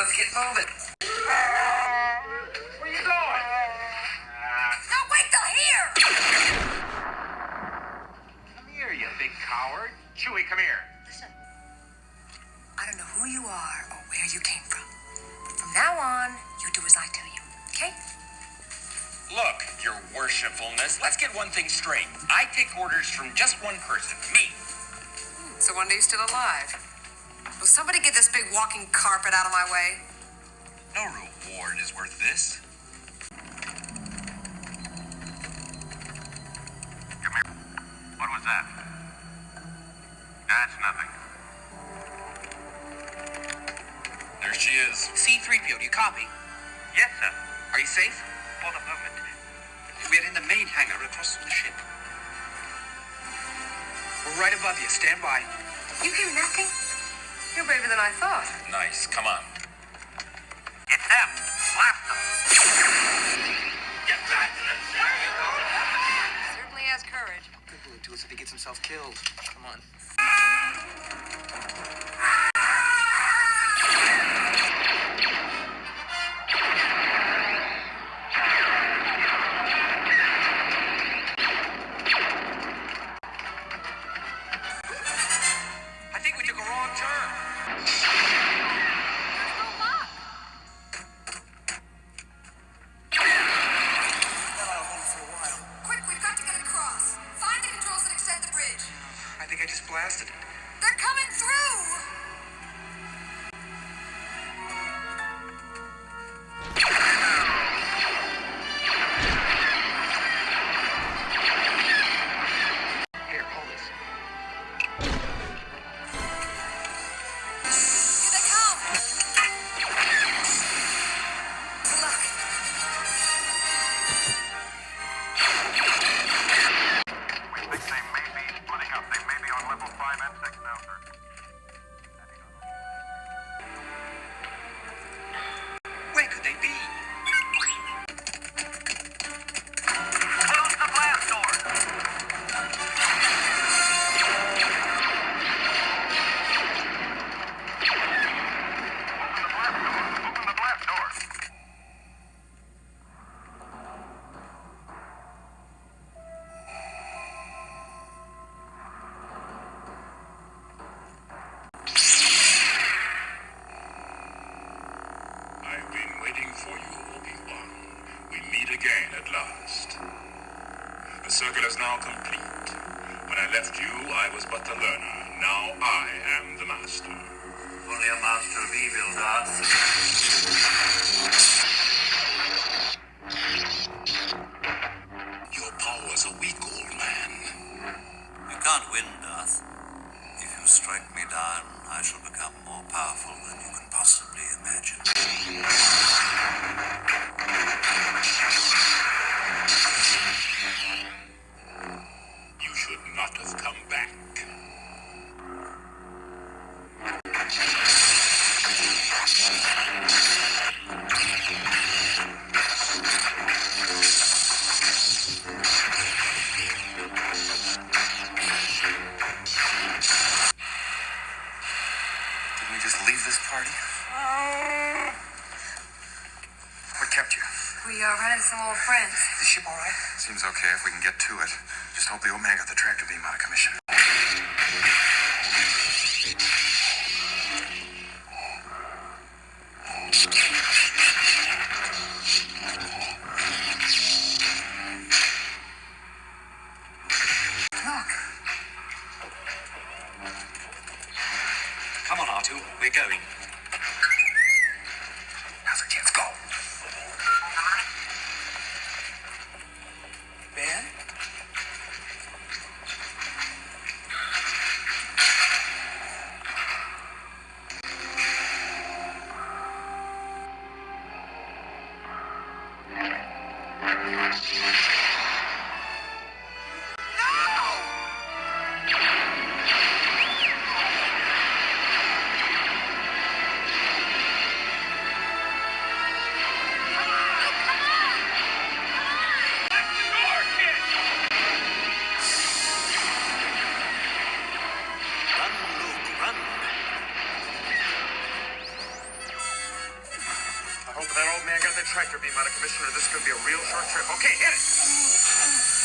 let's get moving. Where you going? No, wait till here! Come here, you big coward. Chewie, come here. Listen, I don't know who you are or where you came from. But from now on, you do as I tell you, okay? Look, your worshipfulness, let's get one thing straight. I take orders from just one person, me. So one day you're still alive. Will somebody get this big walking carpet out of my way? No reward is worth this. Come here. What was that? That's nothing. There she is. C-3PO, do you copy? Yes, sir. Are you safe? For the moment. We're in the main hangar across from the ship. We're right above you. Stand by. You hear nothing? You're braver than I thought. Nice, come on. It's them. Blast them. Get back! Certainly has courage. Good will do us if he gets himself killed. Come on. I think we took a wrong turn. Quick, we've got to get across. Find the controls that extend the bridge. I think I just blasted it. They're coming through! Here, hold this. Here they come! Look, We think they may be splitting up. They may be on level 5 and 6 now, sir. Where could they be? Close the blast doors. Open the blast doors. I've been waiting for you, Obi-Wan. We meet again at last. The circle is now complete. When I left you, I was but the learner. Now I am the master. Only a master of evil, Darth. Your powers are weak, old man. You can't win, Darth. If you strike me down, I shall become more powerful than you can possibly imagine. You should not have come back. Didn't we just leave this party? What kept you? we ran into some old friends. Is the ship all right? Seems okay if we can get to it. Just hope the old man got the tractor beam out of commission. Look. Come on, R2. We're going. Now's our chance. Go. Ben? Run, Luke, run! tractor beam out of commission or this could be a real short trip. Okay, hit it!